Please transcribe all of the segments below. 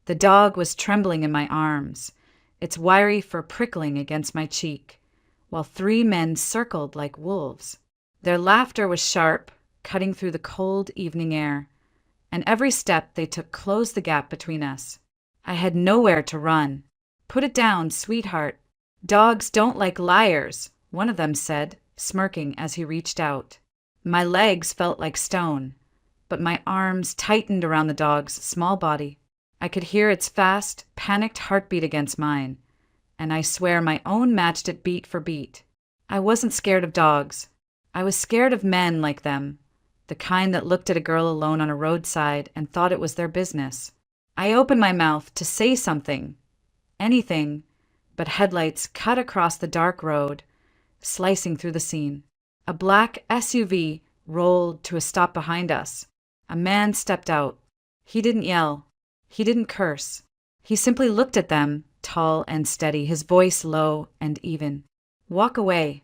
The dog was trembling in my arms, its wiry fur prickling against my cheek, while three men circled like wolves. Their laughter was sharp, cutting through the cold evening air, and every step they took closed the gap between us. I had nowhere to run. "Put it down, sweetheart. Dogs don't like liars," one of them said, smirking as he reached out. My legs felt like stone, but my arms tightened around the dog's small body. I could hear its fast, panicked heartbeat against mine, and I swear my own matched it beat for beat. I wasn't scared of dogs. I was scared of men like them, the kind that looked at a girl alone on a roadside and thought it was their business. I opened my mouth to say something, anything, but headlights cut across the dark road, slicing through the scene. A black SUV rolled to a stop behind us. A man stepped out. He didn't yell. He didn't curse. He simply looked at them, tall and steady, his voice low and even. "Walk away."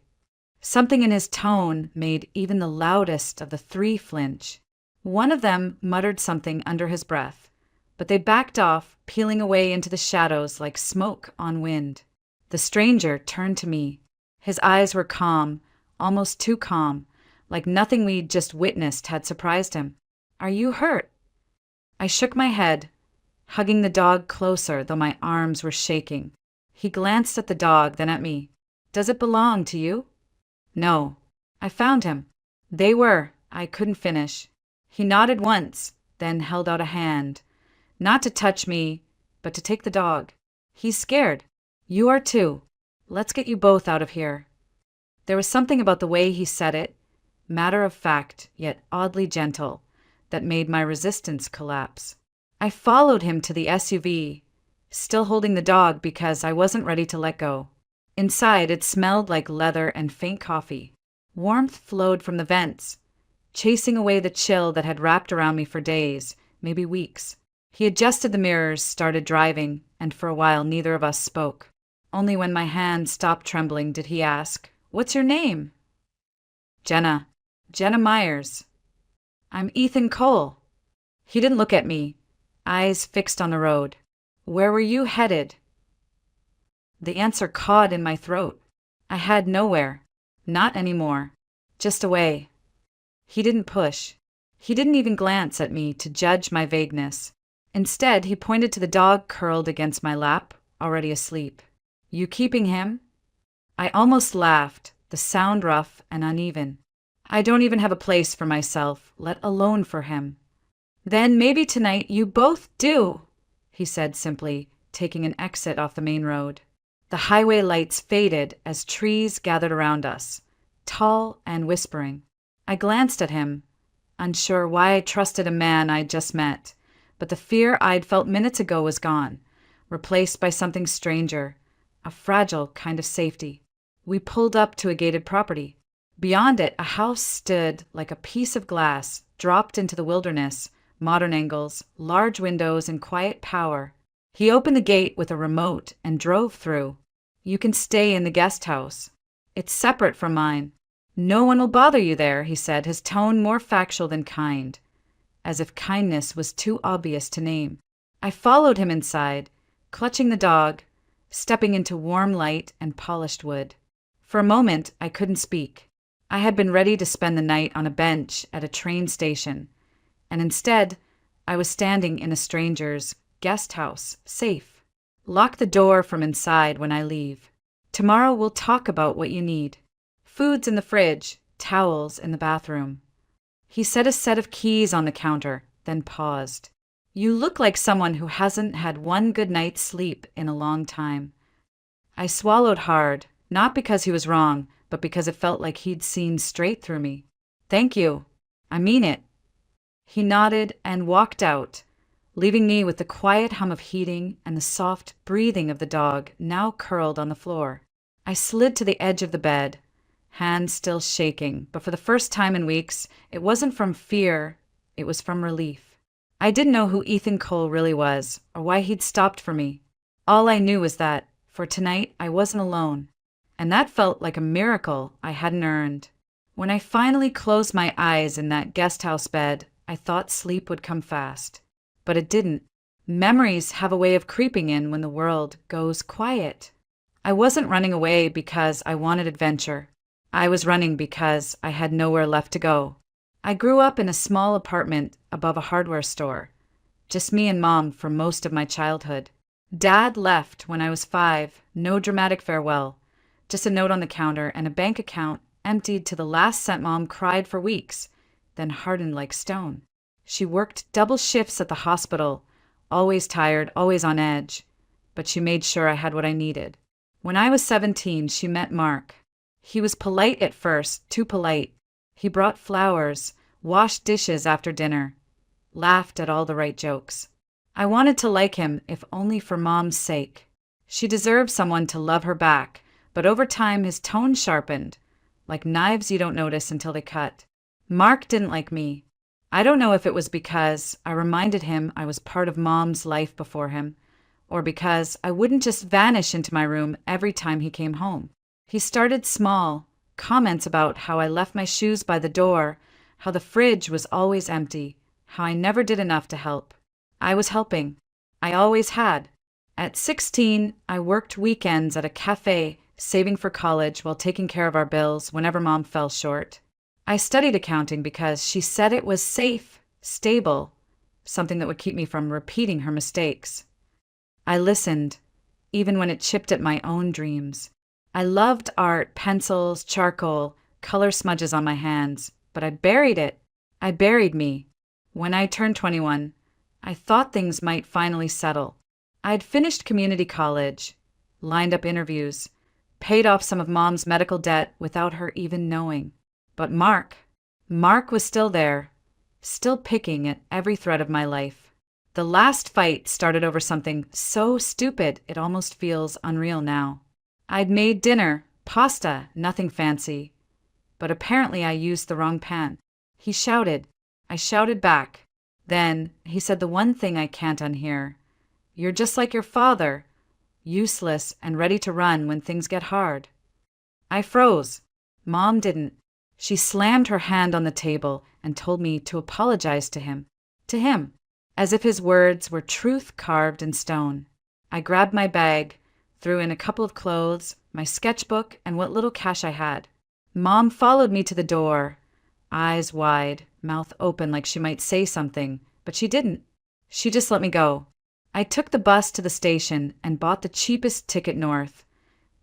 Something in his tone made even the loudest of the three flinch. One of them muttered something under his breath, but they backed off, peeling away into the shadows like smoke on wind. The stranger turned to me. His eyes were calm, almost too calm, like nothing we'd just witnessed had surprised him. "Are you hurt?" I shook my head, hugging the dog closer, though my arms were shaking. He glanced at the dog, then at me. "Does it belong to you?" "No. I found him." I couldn't finish. He nodded once, then held out a hand. Not to touch me, but to take the dog. "He's scared. You are too. Let's get you both out of here." There was something about the way he said it, matter of fact, yet oddly gentle, that made my resistance collapse. I followed him to the SUV, still holding the dog because I wasn't ready to let go. Inside, it smelled like leather and faint coffee. Warmth flowed from the vents, chasing away the chill that had wrapped around me for days, maybe weeks. He adjusted the mirrors, started driving, and for a while neither of us spoke. Only when my hand stopped trembling did he ask, "What's your name?" "Jenna. Jenna Myers." "I'm Ethan Cole." He didn't look at me, eyes fixed on the road. "Where were you headed?" The answer cawed in my throat. I had nowhere. Not anymore. Just away. He didn't push. He didn't even glance at me to judge my vagueness. Instead, he pointed to the dog curled against my lap, already asleep. "You keeping him?" I almost laughed, the sound rough and uneven. "I don't even have a place for myself, let alone for him." "Then maybe tonight you both do," he said simply, taking an exit off the main road. The highway lights faded as trees gathered around us, tall and whispering. I glanced at him, unsure why I trusted a man I'd just met, but the fear I'd felt minutes ago was gone, replaced by something stranger, a fragile kind of safety. We pulled up to a gated property. Beyond it, a house stood like a piece of glass, dropped into the wilderness, modern angles, large windows, and quiet power. He opened the gate with a remote and drove through. "You can stay in the guest house. It's separate from mine. No one will bother you there," he said, his tone more factual than kind, as if kindness was too obvious to name. I followed him inside, clutching the dog, stepping into warm light and polished wood. For a moment, I couldn't speak. I had been ready to spend the night on a bench at a train station, and instead, I was standing in a stranger's guest house, safe. "Lock the door from inside when I leave. Tomorrow we'll talk about what you need. Food's in the fridge, towels in the bathroom." He set a set of keys on the counter, then paused. "You look like someone who hasn't had one good night's sleep in a long time." I swallowed hard, not because he was wrong, but because it felt like he'd seen straight through me. "Thank you. I mean it." He nodded and walked out, leaving me with the quiet hum of heating and the soft breathing of the dog now curled on the floor. I slid to the edge of the bed, hands still shaking, but for the first time in weeks, it wasn't from fear, it was from relief. I didn't know who Ethan Cole really was, or why he'd stopped for me. All I knew was that, for tonight, I wasn't alone, and that felt like a miracle I hadn't earned. When I finally closed my eyes in that guest house bed, I thought sleep would come fast. But it didn't. Memories have a way of creeping in when the world goes quiet. I wasn't running away because I wanted adventure. I was running because I had nowhere left to go. I grew up in a small apartment above a hardware store. Just me and Mom for most of my childhood. Dad left when I was 5, no dramatic farewell. Just a note on the counter and a bank account emptied to the last cent. Mom cried for weeks, then hardened like stone. She worked double shifts at the hospital, always tired, always on edge, but she made sure I had what I needed. When I was 17, she met Mark. He was polite at first, too polite. He brought flowers, washed dishes after dinner, laughed at all the right jokes. I wanted to like him, if only for Mom's sake. She deserved someone to love her back, but over time his tone sharpened, like knives you don't notice until they cut. Mark didn't like me. I don't know if it was because I reminded him I was part of Mom's life before him, or because I wouldn't just vanish into my room every time he came home. He started small, comments about how I left my shoes by the door, how the fridge was always empty, how I never did enough to help. I was helping. I always had. At 16, I worked weekends at a cafe, saving for college while taking care of our bills whenever Mom fell short. I studied accounting because she said it was safe, stable, something that would keep me from repeating her mistakes. I listened, even when it chipped at my own dreams. I loved art, pencils, charcoal, color smudges on my hands, but I buried it. I buried me. When I turned 21, I thought things might finally settle. I'd finished community college, lined up interviews, paid off some of Mom's medical debt without her even knowing. But Mark was still there, still picking at every thread of my life. The last fight started over something so stupid it almost feels unreal now. I'd made dinner, pasta, nothing fancy. But apparently I used the wrong pan. He shouted. I shouted back. Then he said the one thing I can't unhear. You're just like your father, useless and ready to run when things get hard. I froze. Mom didn't. She slammed her hand on the table and told me to apologize to him, as if his words were truth carved in stone. I grabbed my bag, threw in a couple of clothes, my sketchbook, and what little cash I had. Mom followed me to the door, eyes wide, mouth open like she might say something, but she didn't. She just let me go. I took the bus to the station and bought the cheapest ticket north,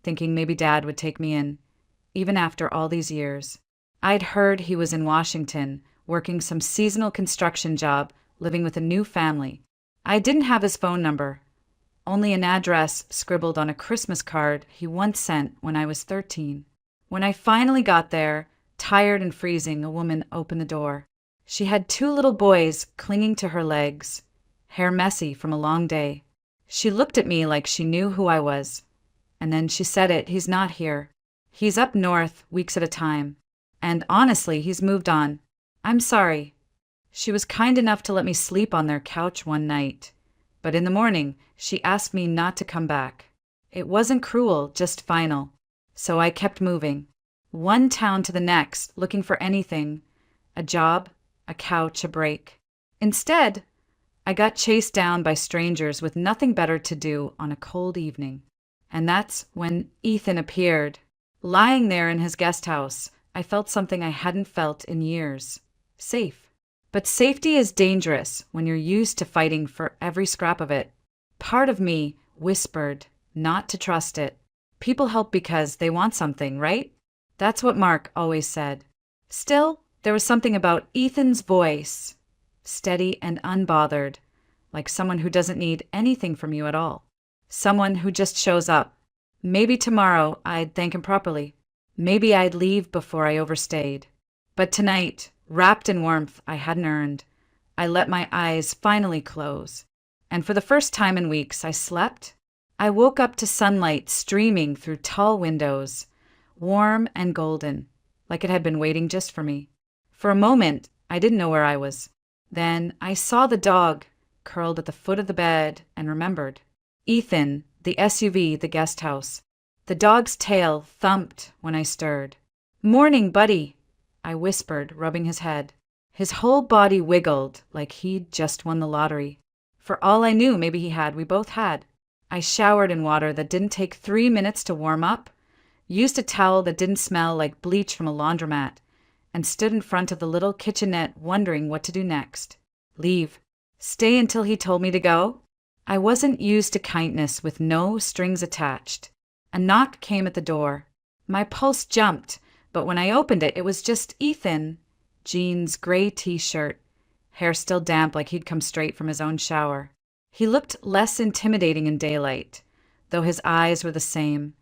thinking maybe Dad would take me in, even after all these years. I'd heard he was in Washington, working some seasonal construction job, living with a new family. I didn't have his phone number, only an address scribbled on a Christmas card he once sent when I was 13. When I finally got there, tired and freezing, a woman opened the door. She had 2 little boys clinging to her legs, hair messy from a long day. She looked at me like she knew who I was. And then she said it, he's not here. He's up north, weeks at a time. And honestly, he's moved on. I'm sorry. She was kind enough to let me sleep on their couch one night. But in the morning, she asked me not to come back. It wasn't cruel, just final. So I kept moving. One town to the next, looking for anything. A job, a couch, a break. Instead, I got chased down by strangers with nothing better to do on a cold evening. And that's when Ethan appeared. Lying there in his guest house, I felt something I hadn't felt in years. Safe. But safety is dangerous when you're used to fighting for every scrap of it. Part of me whispered not to trust it. People help because they want something, right? That's what Mark always said. Still, there was something about Ethan's voice, steady and unbothered, like someone who doesn't need anything from you at all. Someone who just shows up. Maybe tomorrow I'd thank him properly. Maybe I'd leave before I overstayed. But tonight, wrapped in warmth I hadn't earned, I let my eyes finally close. And for the first time in weeks, I slept. I woke up to sunlight streaming through tall windows, warm and golden, like it had been waiting just for me. For a moment, I didn't know where I was. Then I saw the dog curled at the foot of the bed and remembered. Ethan, the SUV, the guest house. The dog's tail thumped when I stirred. "Morning, buddy," I whispered, rubbing his head. His whole body wiggled like he'd just won the lottery. For all I knew, maybe he had. We both had. I showered in water that didn't take 3 minutes to warm up, used a towel that didn't smell like bleach from a laundromat, and stood in front of the little kitchenette wondering what to do next. Leave. Stay until he told me to go? I wasn't used to kindness with no strings attached. A knock came at the door. My pulse jumped, but when I opened it, it was just Ethan. Jeans, gray t-shirt, hair still damp like he'd come straight from his own shower. He looked less intimidating in daylight, though his eyes were the same.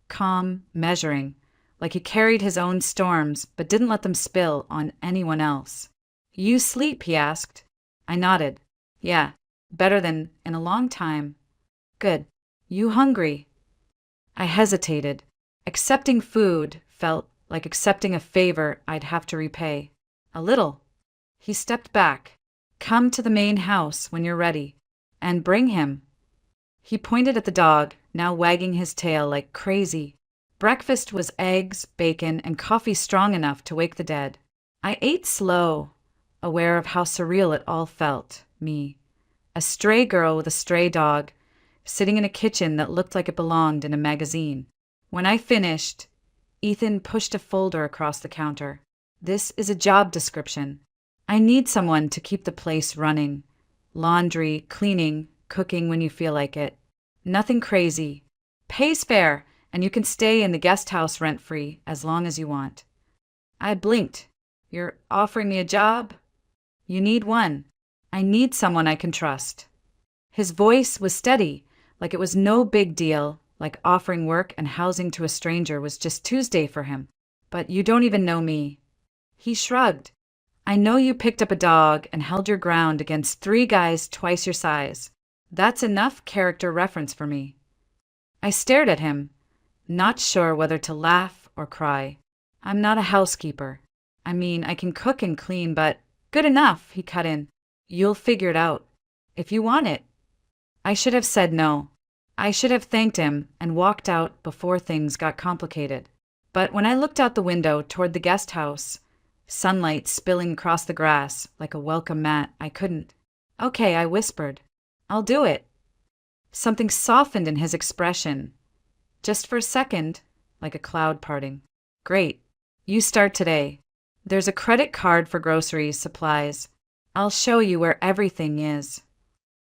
Calm, measuring, like he carried his own storms but didn't let them spill on anyone else. You sleep, he asked. I nodded. Yeah, better than in a long time. Good. You hungry? I hesitated. Accepting food felt like accepting a favor I'd have to repay. A little. He stepped back. Come to the main house when you're ready. And bring him. He pointed at the dog, now wagging his tail like crazy. Breakfast was eggs, bacon, and coffee strong enough to wake the dead. I ate slow, aware of how surreal it all felt, me. A stray girl with a stray dog, sitting in a kitchen that looked like it belonged in a magazine. When I finished, Ethan pushed a folder across the counter. This is a job description. I need someone to keep the place running. Laundry, cleaning, cooking when you feel like it. Nothing crazy. Pays fair, and you can stay in the guest house rent-free as long as you want. I blinked. You're offering me a job? You need one. I need someone I can trust. His voice was steady, like it was no big deal, like offering work and housing to a stranger was just Tuesday for him. But you don't even know me. He shrugged. I know you picked up a dog and held your ground against 3 guys twice your size. That's enough character reference for me. I stared at him, not sure whether to laugh or cry. I'm not a housekeeper. I mean, I can cook and clean, but good enough, he cut in. You'll figure it out. If you want it. I should have said no. I should have thanked him and walked out before things got complicated. But when I looked out the window toward the guest house, sunlight spilling across the grass like a welcome mat, I couldn't. Okay, I whispered. I'll do it. Something softened in his expression. Just for a second, like a cloud parting. Great. You start today. There's a credit card for groceries, supplies. I'll show you where everything is.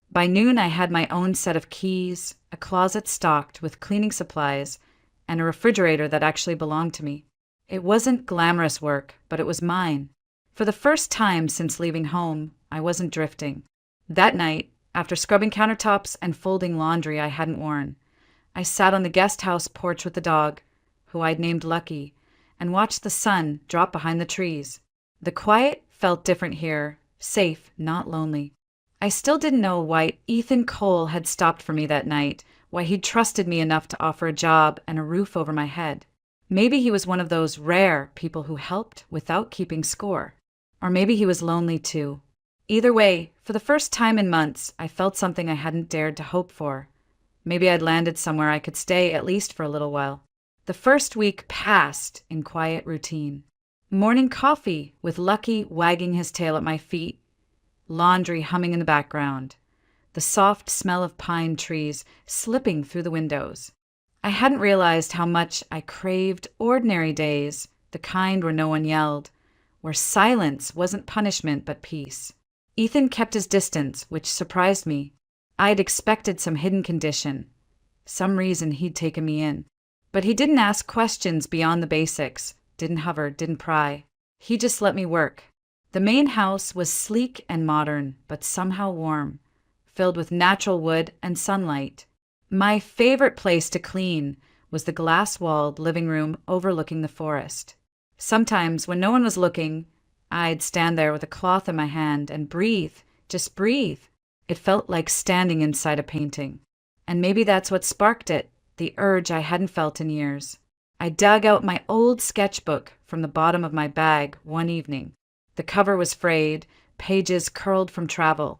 By noon, I had my own set of keys, a closet stocked with cleaning supplies, and a refrigerator that actually belonged to me. It wasn't glamorous work, but it was mine. For the first time since leaving home, I wasn't drifting. That night, after scrubbing countertops and folding laundry I hadn't worn, I sat on the guest house porch with the dog, who I'd named Lucky, and watched the sun drop behind the trees. The quiet felt different here, safe, not lonely. I still didn't know why Ethan Cole had stopped for me that night, why he'd trusted me enough to offer a job and a roof over my head. Maybe he was one of those rare people who helped without keeping score. Or maybe he was lonely too. Either way, for the first time in months, I felt something I hadn't dared to hope for. Maybe I'd landed somewhere I could stay at least for a little while. The first week passed in quiet routine. Morning coffee with Lucky wagging his tail at my feet, laundry humming in the background, the soft smell of pine trees slipping through the windows. I hadn't realized how much I craved ordinary days, the kind where no one yelled, where silence wasn't punishment but peace. Ethan kept his distance, which surprised me. I'd expected some hidden condition, some reason he'd taken me in. But he didn't ask questions beyond the basics, didn't hover, didn't pry. He just let me work. The main house was sleek and modern, but somehow warm, filled with natural wood and sunlight. My favorite place to clean was the glass-walled living room overlooking the forest. Sometimes, when no one was looking, I'd stand there with a cloth in my hand and breathe, just breathe. It felt like standing inside a painting. And maybe that's what sparked it, the urge I hadn't felt in years. I dug out my old sketchbook from the bottom of my bag one evening. The cover was frayed, pages curled from travel,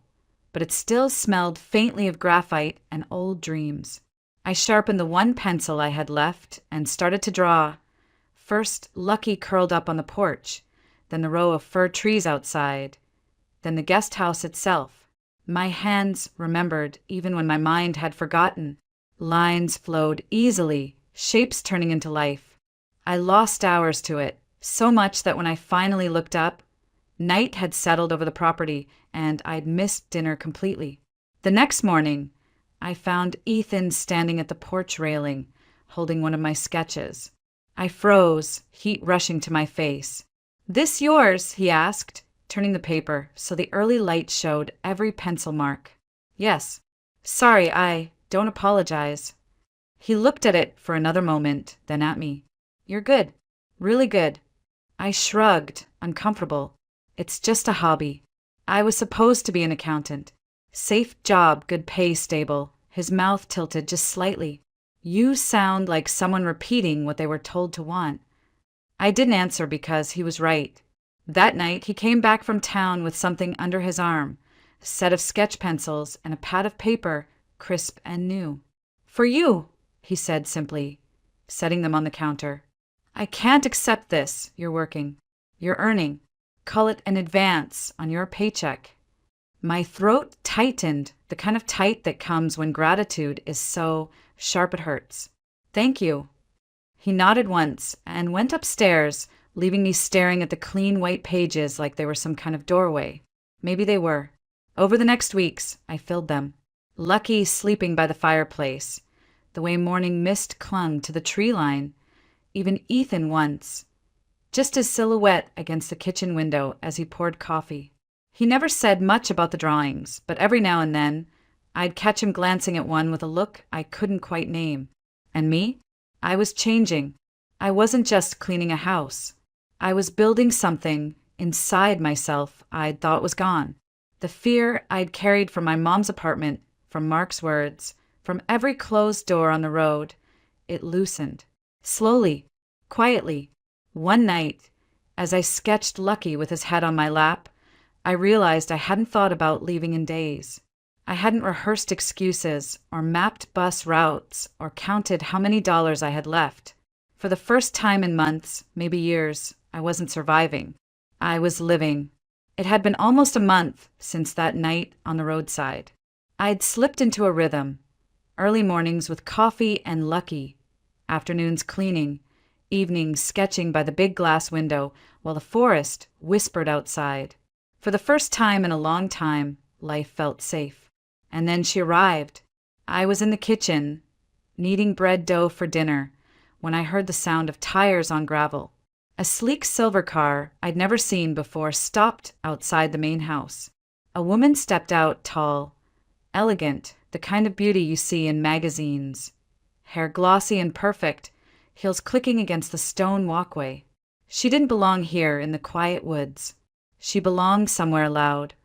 but it still smelled faintly of graphite and old dreams. I sharpened the one pencil I had left and started to draw. First, Lucky curled up on the porch, then the row of fir trees outside, then the guest house itself. My hands remembered even when my mind had forgotten. Lines flowed easily, shapes turning into life. I lost hours to it, so much that when I finally looked up, night had settled over the property and I'd missed dinner completely. The next morning, I found Ethan standing at the porch railing, holding one of my sketches. I froze, heat rushing to my face. "This yours?" he asked, turning the paper so the early light showed every pencil mark. "Yes." "Sorry, don't apologize." He looked at it for another moment, then at me. "You're good. Really good." I shrugged, uncomfortable. "It's just a hobby." I was supposed to be an accountant. Safe job, good pay, stable. His mouth tilted just slightly. "You sound like someone repeating what they were told to want." I didn't answer because he was right. That night, he came back from town with something under his arm, a set of sketch pencils and a pad of paper, crisp and new. "For you," he said simply, setting them on the counter. "I can't accept this. You're working. You're earning. Call it an advance on your paycheck." My throat tightened, the kind of tight that comes when gratitude is so sharp it hurts. "Thank you." He nodded once and went upstairs, leaving me staring at the clean white pages like they were some kind of doorway. Maybe they were. Over the next weeks, I filled them. Lucky sleeping by the fireplace, the way morning mist clung to the tree line, even Ethan once, just his silhouette against the kitchen window as he poured coffee. He never said much about the drawings, but every now and then, I'd catch him glancing at one with a look I couldn't quite name. And me? I was changing. I wasn't just cleaning a house. I was building something inside myself I'd thought was gone. The fear I'd carried from my mom's apartment, from Mark's words, from every closed door on the road, it loosened. Slowly, quietly. One night, as I sketched Lucky with his head on my lap, I realized I hadn't thought about leaving in days. I hadn't rehearsed excuses or mapped bus routes or counted how many dollars I had left. For the first time in months, maybe years, I wasn't surviving. I was living. It had been almost a month since that night on the roadside. I'd slipped into a rhythm. Early mornings with coffee and Lucky. Afternoons cleaning. Evenings sketching by the big glass window while the forest whispered outside. For the first time in a long time, life felt safe. And then she arrived. I was in the kitchen, kneading bread dough for dinner, when I heard the sound of tires on gravel. A sleek silver car I'd never seen before stopped outside the main house. A woman stepped out, tall, elegant, the kind of beauty you see in magazines. Hair glossy and perfect, heels clicking against the stone walkway. She didn't belong here in the quiet woods. She belonged somewhere loud,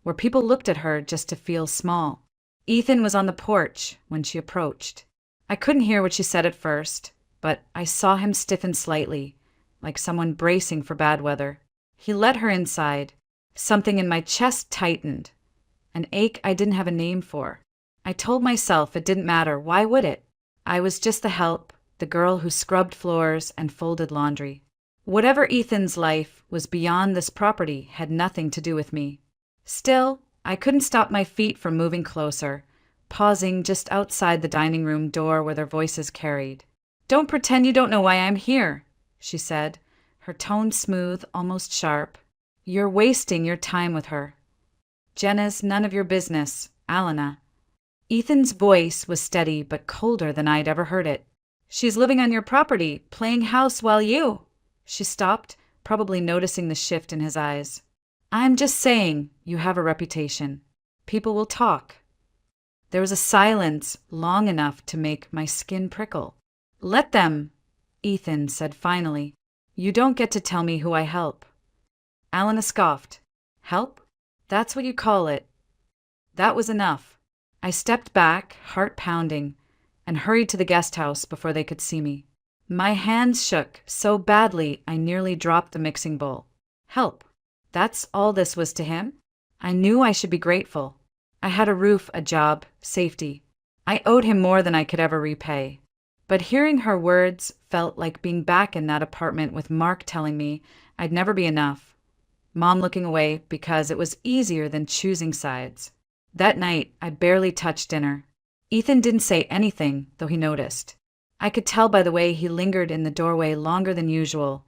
where people looked at her just to feel small. Ethan was on the porch when she approached. I couldn't hear what she said at first, but I saw him stiffen slightly, like someone bracing for bad weather. He led her inside. Something in my chest tightened, an ache I didn't have a name for. I told myself it didn't matter. Why would it? I was just the help, the girl who scrubbed floors and folded laundry. Whatever Ethan's life was beyond this property had nothing to do with me. Still, I couldn't stop my feet from moving closer, pausing just outside the dining room door where their voices carried. "Don't pretend you don't know why I'm here," she said, her tone smooth, almost sharp. "You're wasting your time with her. Jenna's none of your business, Alana." Ethan's voice was steady but colder than I'd ever heard it. "She's living on your property, playing house while you—" She stopped, probably noticing the shift in his eyes. "I'm just saying, you have a reputation. People will talk." There was a silence long enough to make my skin prickle. "Let them," Ethan said finally. "You don't get to tell me who I help." Alana scoffed. "Help? That's what you call it." That was enough. I stepped back, heart pounding, and hurried to the guest house before they could see me. My hands shook so badly I nearly dropped the mixing bowl. Help. That's all this was to him? I knew I should be grateful. I had a roof, a job, safety. I owed him more than I could ever repay. But hearing her words felt like being back in that apartment with Mark telling me I'd never be enough. Mom looking away because it was easier than choosing sides. That night, I barely touched dinner. Ethan didn't say anything, though he noticed. I could tell by the way he lingered in the doorway longer than usual,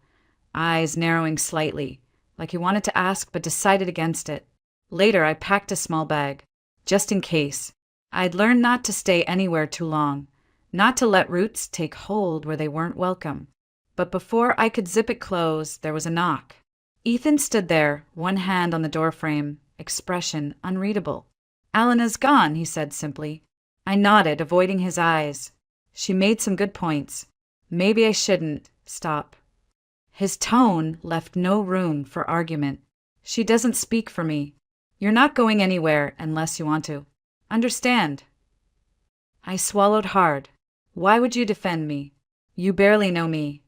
eyes narrowing slightly, like he wanted to ask but decided against it. Later, I packed a small bag, just in case. I'd learned not to stay anywhere too long, not to let roots take hold where they weren't welcome. But before I could zip it close, there was a knock. Ethan stood there, one hand on the doorframe, expression unreadable. "Alana's gone," he said simply. I nodded, avoiding his eyes. She made some good points. Maybe I shouldn't stop. His tone left no room for argument. "She doesn't speak for me. You're not going anywhere unless you want to. Understand?" I swallowed hard. "Why would you defend me? You barely know me."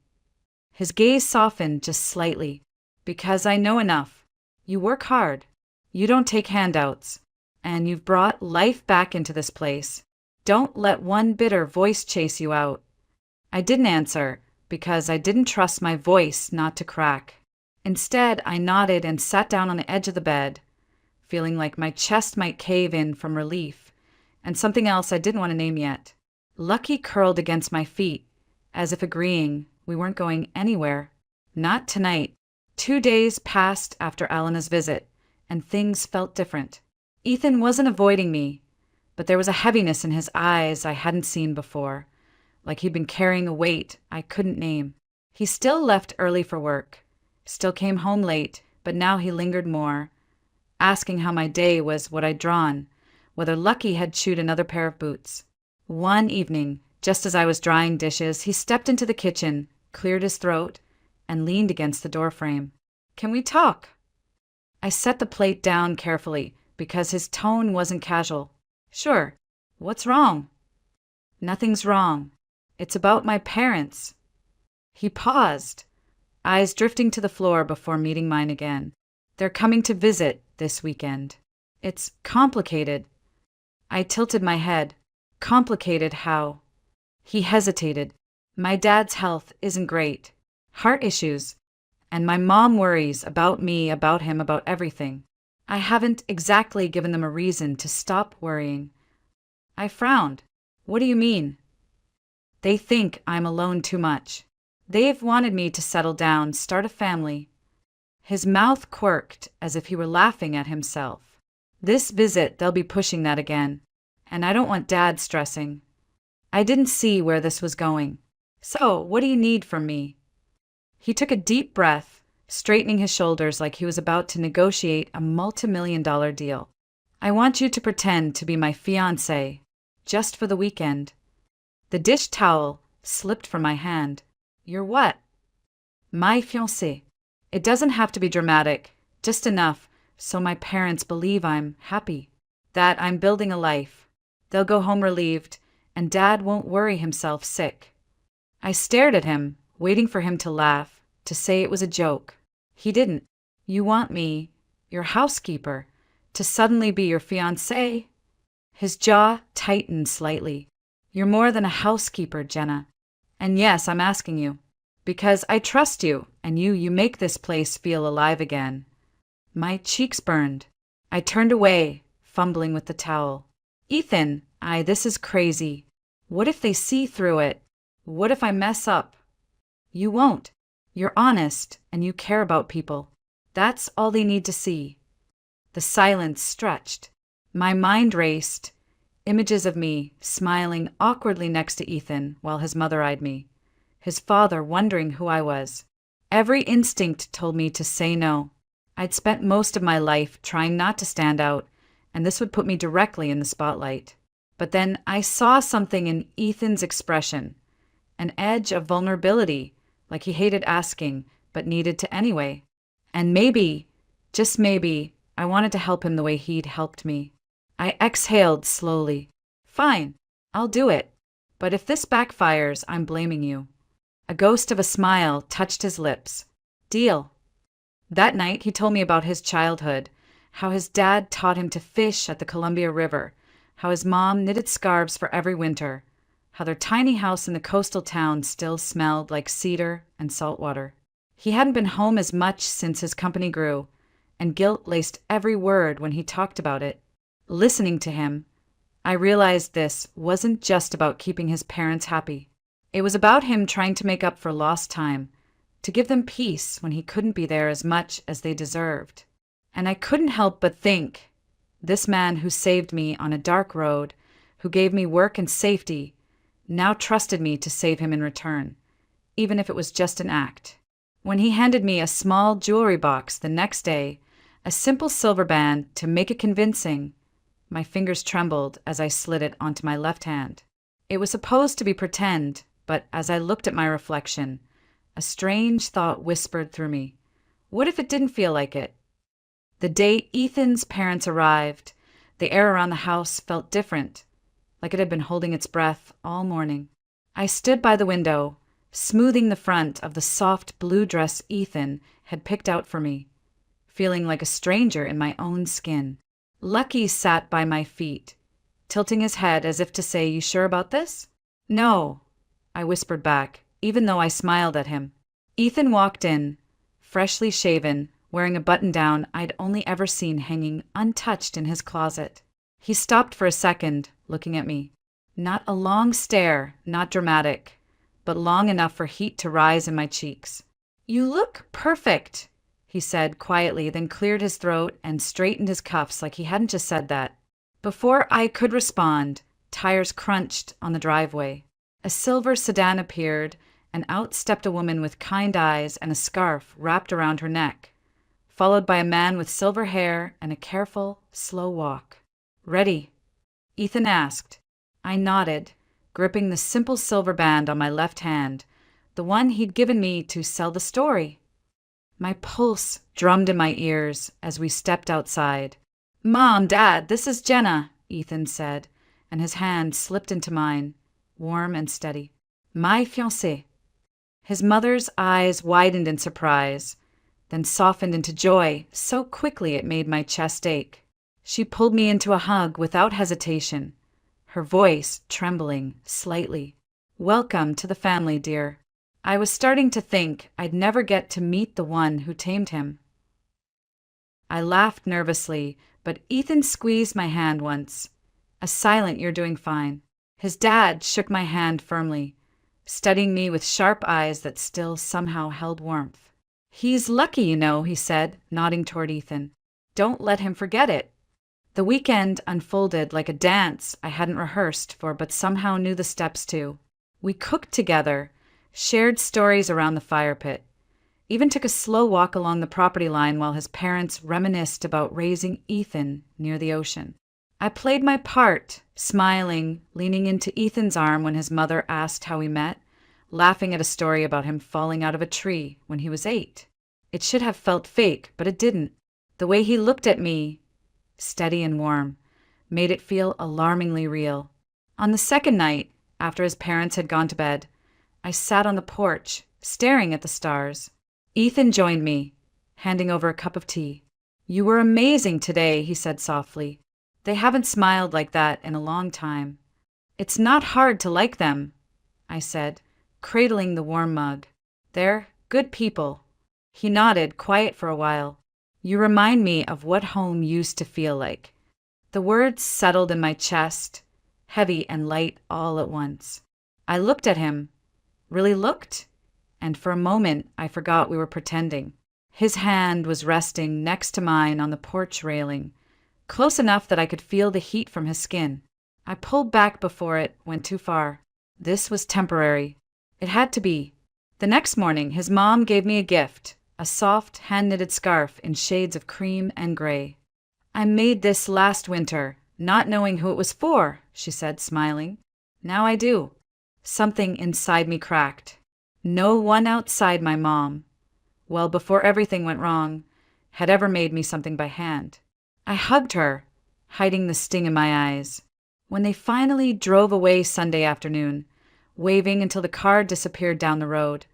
His gaze softened just slightly. "Because I know enough. You work hard. You don't take handouts. And you've brought life back into this place. Don't let one bitter voice chase you out." I didn't answer, because I didn't trust my voice not to crack. Instead, I nodded and sat down on the edge of the bed, feeling like my chest might cave in from relief, and something else I didn't want to name yet. Lucky curled against my feet, as if agreeing we weren't going anywhere. Not tonight. 2 days passed after Alana's visit, and things felt different. Ethan wasn't avoiding me, but there was a heaviness in his eyes I hadn't seen before, like he'd been carrying a weight I couldn't name. He still left early for work, still came home late, but now he lingered more, asking how my day was, what I'd drawn, whether Lucky had chewed another pair of boots. One evening, just as I was drying dishes, he stepped into the kitchen, cleared his throat, and leaned against the doorframe. "Can we talk?" I set the plate down carefully, because his tone wasn't casual. "Sure. What's wrong?" "Nothing's wrong. It's about my parents." He paused, eyes drifting to the floor before meeting mine again. "They're coming to visit this weekend. It's complicated." I tilted my head. "Complicated how?" He hesitated. "My dad's health isn't great. Heart issues. And my mom worries about me, about him, about everything. I haven't exactly given them a reason to stop worrying." I frowned. "What do you mean?" "They think I'm alone too much. They've wanted me to settle down, start a family." His mouth quirked as if he were laughing at himself. "This visit, they'll be pushing that again. And I don't want Dad stressing." I didn't see where this was going. "So, what do you need from me?" He took a deep breath, straightening his shoulders like he was about to negotiate a multi-million-dollar deal. "I want you to pretend to be my fiancée, just for the weekend." The dish towel slipped from my hand. "You're what?" "My fiancée. It doesn't have to be dramatic, just enough so my parents believe I'm happy, that I'm building a life. They'll go home relieved, and Dad won't worry himself sick." I stared at him, waiting for him to laugh, to say it was a joke. He didn't. "You want me, your housekeeper, to suddenly be your fiancée?" His jaw tightened slightly. "You're more than a housekeeper, Jenna. And yes, I'm asking you, because I trust you, and you make this place feel alive again." My cheeks burned. I turned away, fumbling with the towel. "Ethan, this is crazy. What if they see through it? What if I mess up?" "You won't. You're honest, and you care about people. That's all they need to see." The silence stretched. My mind raced. Images of me, smiling awkwardly next to Ethan while his mother eyed me. His father wondering who I was. Every instinct told me to say no. I'd spent most of my life trying not to stand out, and this would put me directly in the spotlight. But then I saw something in Ethan's expression, an edge of vulnerability, like he hated asking, but needed to anyway. And maybe, just maybe, I wanted to help him the way he'd helped me. I exhaled slowly. "Fine, I'll do it. But if this backfires, I'm blaming you." A ghost of a smile touched his lips. "Deal." That night, he told me about his childhood, how his dad taught him to fish at the Columbia River, how his mom knitted scarves for every winter, how their tiny house in the coastal town still smelled like cedar and salt water. He hadn't been home as much since his company grew, and guilt laced every word when he talked about it. Listening to him, I realized this wasn't just about keeping his parents happy. It was about him trying to make up for lost time, to give them peace when he couldn't be there as much as they deserved. And I couldn't help but think, this man who saved me on a dark road, who gave me work and safety, now trusted me to save him in return, even if it was just an act. When he handed me a small jewelry box the next day, a simple silver band to make it convincing, my fingers trembled as I slid it onto my left hand. It was supposed to be pretend, but as I looked at my reflection, a strange thought whispered through me. What if it didn't feel like it? The day Ethan's parents arrived, the air around the house felt different, like it had been holding its breath all morning. I stood by the window, smoothing the front of the soft blue dress Ethan had picked out for me, feeling like a stranger in my own skin. Lucky sat by my feet, tilting his head as if to say, "You sure about this?" "No," I whispered back, even though I smiled at him. Ethan walked in, freshly shaven, wearing a button-down I'd only ever seen hanging untouched in his closet. He stopped for a second, looking at me. Not a long stare, not dramatic, but long enough for heat to rise in my cheeks. "You look perfect," he said quietly, then cleared his throat and straightened his cuffs like he hadn't just said that. Before I could respond, tires crunched on the driveway. A silver sedan appeared, and out stepped a woman with kind eyes and a scarf wrapped around her neck, followed by a man with silver hair and a careful, slow walk. "Ready?" Ethan asked. I nodded, gripping the simple silver band on my left hand, the one he'd given me to sell the story. My pulse drummed in my ears as we stepped outside. "Mom, Dad, this is Jenna," Ethan said, and his hand slipped into mine, warm and steady. "My fiancée." His mother's eyes widened in surprise, then softened into joy so quickly it made my chest ache. She pulled me into a hug without hesitation, her voice trembling slightly. "Welcome to the family, dear." I was starting to think I'd never get to meet the one who tamed him. I laughed nervously, but Ethan squeezed my hand once. A silent "you're doing fine." His dad shook my hand firmly, studying me with sharp eyes that still somehow held warmth. "He's lucky, you know," he said, nodding toward Ethan. "Don't let him forget it." The weekend unfolded like a dance I hadn't rehearsed for but somehow knew the steps to. We cooked together, shared stories around the fire pit, even took a slow walk along the property line while his parents reminisced about raising Ethan near the ocean. I played my part, smiling, leaning into Ethan's arm when his mother asked how we met, laughing at a story about him falling out of a tree when he was 8. It should have felt fake, but it didn't. The way he looked at me, steady and warm, made it feel alarmingly real. On the second night, after his parents had gone to bed, I sat on the porch, staring at the stars. Ethan joined me, handing over a cup of tea. "You were amazing today," he said softly. They haven't smiled like that in a long time. "It's not hard to like them," I said, cradling the warm mug. "They're good people." He nodded, quiet for a while. "You remind me of what home used to feel like." The words settled in my chest, heavy and light all at once. I looked at him, really looked, and for a moment I forgot we were pretending. His hand was resting next to mine on the porch railing, close enough that I could feel the heat from his skin. I pulled back before it went too far. This was temporary. It had to be. The next morning, his mom gave me a gift, a soft, hand-knitted scarf in shades of cream and gray. "I made this last winter, not knowing who it was for," she said, smiling. "Now I do." Something inside me cracked. No one outside my mom, well before everything went wrong, had ever made me something by hand. I hugged her, hiding the sting in my eyes. When they finally drove away Sunday afternoon, waving until the car disappeared down the road,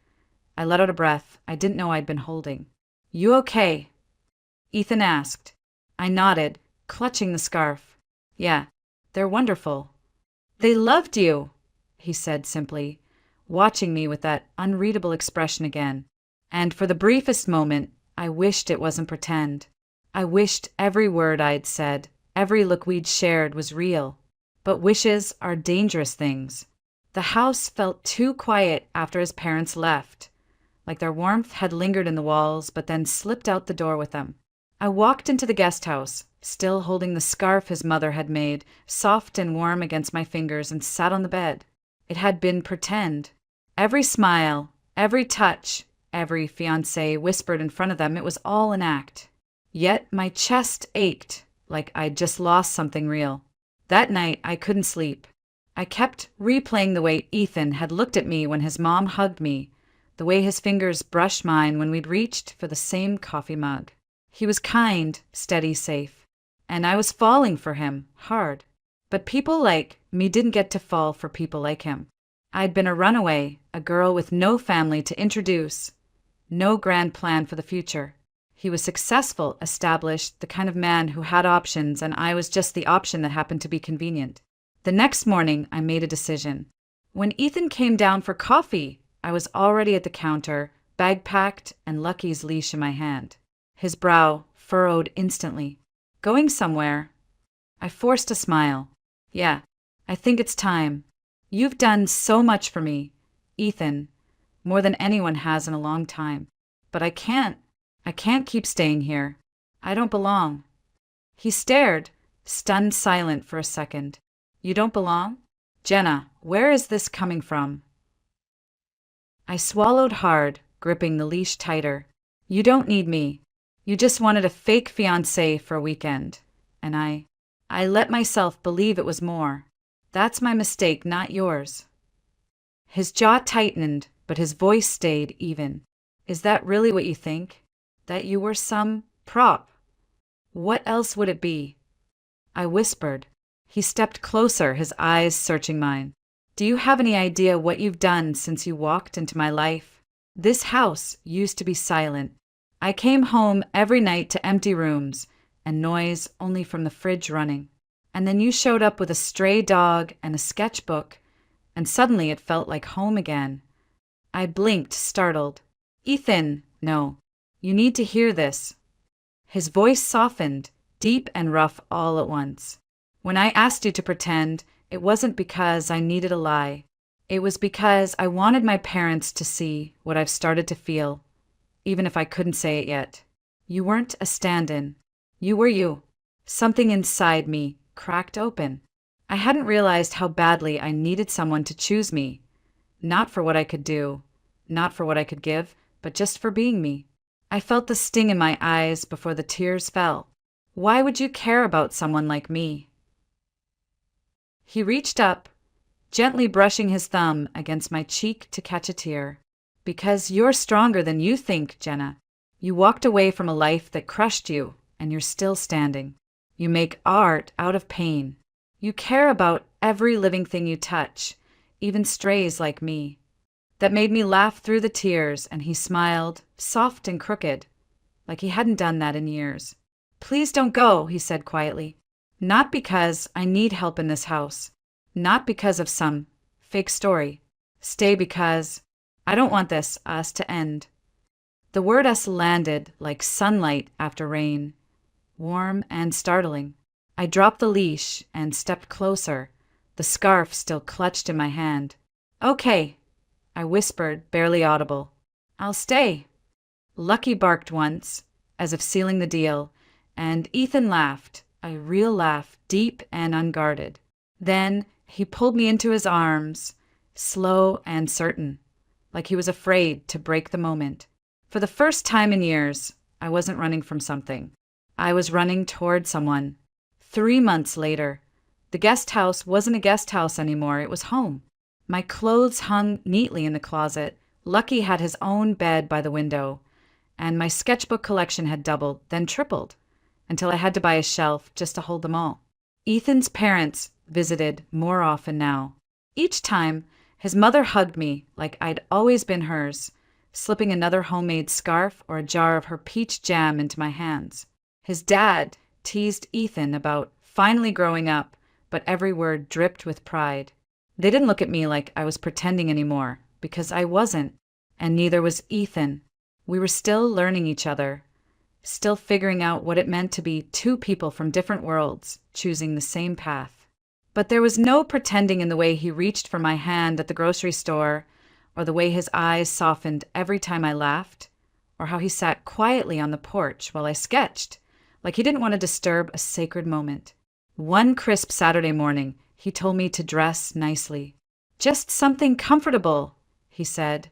I let out a breath I didn't know I'd been holding. "You okay?" Ethan asked. I nodded, clutching the scarf. "Yeah, they're wonderful." "They loved you," he said simply, watching me with that unreadable expression again. And for the briefest moment, I wished it wasn't pretend. I wished every word I'd said Every look we'd shared was real. But wishes are dangerous things. The house felt too quiet after his parents left, like their warmth had lingered in the walls but then slipped out the door with them. I walked into the guest house, still holding the scarf his mother had made, soft and warm against my fingers, and sat on the bed. It had been pretend. Every smile, every touch, every fiancé whispered in front of them, it was all an act. Yet my chest ached, like I'd just lost something real. That night, I couldn't sleep. I kept replaying the way Ethan had looked at me when his mom hugged me, the way his fingers brushed mine when we'd reached for the same coffee mug. He was kind, steady, safe. And I was falling for him, hard. But people like me didn't get to fall for people like him. I'd been a runaway, a girl with no family to introduce, no grand plan for the future. He was successful, established, the kind of man who had options, and I was just the option that happened to be convenient. The next morning, I made a decision. When Ethan came down for coffee, I was already at the counter, bag packed and Lucky's leash in my hand. His brow furrowed instantly. Going somewhere? I forced a smile. Yeah, I think it's time. You've done so much for me, Ethan, more than anyone has in a long time. But I can't keep staying here. I don't belong. He stared, stunned silent for a second. You don't belong? Jenna, where is this coming from? I swallowed hard, gripping the leash tighter. You don't need me. You just wanted a fake fiancé for a weekend. And I let myself believe it was more. That's my mistake, not yours. His jaw tightened, but his voice stayed even. Is that really what you think? That you were some prop? What else would it be? I whispered. He stepped closer, his eyes searching mine. Do you have any idea what you've done since you walked into my life? This house used to be silent. I came home every night to empty rooms and noise only from the fridge running. And then you showed up with a stray dog and a sketchbook, and suddenly it felt like home again. I blinked, startled. Ethan, no. You need to hear this. His voice softened, deep and rough all at once. When I asked you to pretend, it wasn't because I needed a lie. It was because I wanted my parents to see what I've started to feel, even if I couldn't say it yet. You weren't a stand-in. You were you. Something inside me cracked open. I hadn't realized how badly I needed someone to choose me. Not for what I could do, not for what I could give, but just for being me. I felt the sting in my eyes before the tears fell. Why would you care about someone like me? He reached up, gently brushing his thumb against my cheek to catch a tear. Because you're stronger than you think, Jenna. You walked away from a life that crushed you, and you're still standing. You make art out of pain. You care about every living thing you touch, even strays like me. That made me laugh through the tears, and he smiled, soft and crooked, like he hadn't done that in years. Please don't go, he said quietly. Not because I need help in this house. Not because of some fake story. Stay because I don't want us to end. The word us landed like sunlight after rain, warm and startling. I dropped the leash and stepped closer, the scarf still clutched in my hand. Okay, I whispered, barely audible. I'll stay. Lucky barked once, as if sealing the deal, and Ethan laughed, a real laugh, deep and unguarded. Then he pulled me into his arms, slow and certain, like he was afraid to break the moment. For the first time in years, I wasn't running from something. I was running toward someone. 3 months later, the guest house wasn't a guest house anymore, it was home. My clothes hung neatly in the closet. Lucky had his own bed by the window, and my sketchbook collection had doubled, then tripled, until I had to buy a shelf just to hold them all. Ethan's parents visited more often now. Each time, his mother hugged me like I'd always been hers, slipping another homemade scarf or a jar of her peach jam into my hands. His dad teased Ethan about finally growing up, but every word dripped with pride. They didn't look at me like I was pretending anymore, because I wasn't, and neither was Ethan. We were still learning each other, still figuring out what it meant to be two people from different worlds, choosing the same path. But there was no pretending in the way he reached for my hand at the grocery store, or the way his eyes softened every time I laughed, or how he sat quietly on the porch while I sketched, like he didn't want to disturb a sacred moment. One crisp Saturday morning, he told me to dress nicely. "Just something comfortable," he said,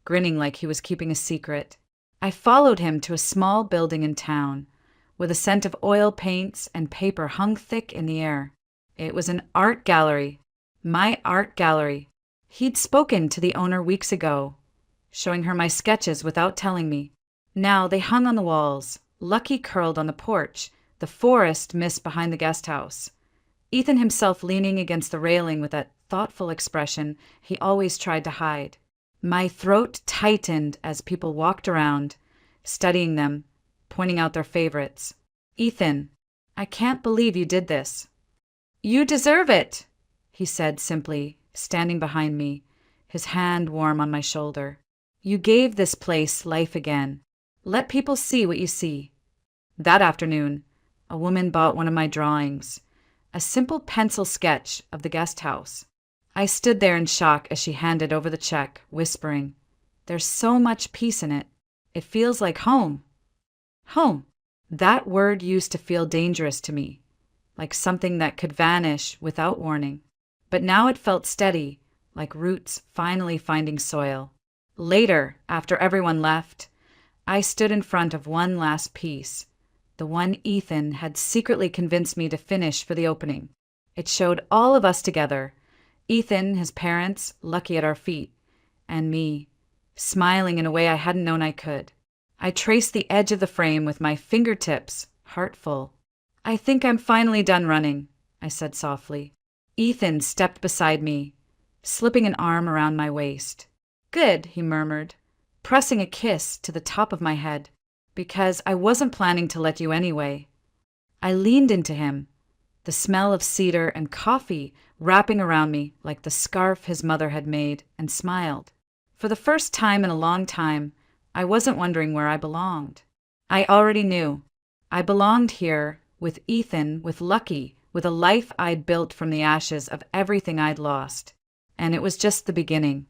grinning like he was keeping a secret. I followed him to a small building in town, with a scent of oil paints and paper hung thick in the air. It was an art gallery. My art gallery. He'd spoken to the owner weeks ago, showing her my sketches without telling me. Now they hung on the walls, Lucky curled on the porch, the forest mist behind the guest house. Ethan himself leaning against the railing with that thoughtful expression he always tried to hide. My throat tightened as people walked around, studying them, pointing out their favorites. "Ethan, I can't believe you did this." "You deserve it," he said simply, standing behind me, his hand warm on my shoulder. "You gave this place life again. Let people see what you see." That afternoon, a woman bought one of my drawings, a simple pencil sketch of the guest house. I stood there in shock as she handed over the check, whispering, "There's so much peace in it. It feels like home." Home. That word used to feel dangerous to me, like something that could vanish without warning. But now it felt steady, like roots finally finding soil. Later, after everyone left, I stood in front of one last piece, the one Ethan had secretly convinced me to finish for the opening. It showed all of us together, Ethan, his parents, Lucky at our feet, and me, smiling in a way I hadn't known I could. I traced the edge of the frame with my fingertips, heart full. "I think I'm finally done running," I said softly. Ethan stepped beside me, slipping an arm around my waist. "Good," he murmured, pressing a kiss to the top of my head, "because I wasn't planning to let you anyway." I leaned into him, the smell of cedar and coffee wrapping around me like the scarf his mother had made, and smiled. For the first time in a long time, I wasn't wondering where I belonged. I already knew. I belonged here with Ethan, with Lucky, with a life I'd built from the ashes of everything I'd lost. And it was just the beginning.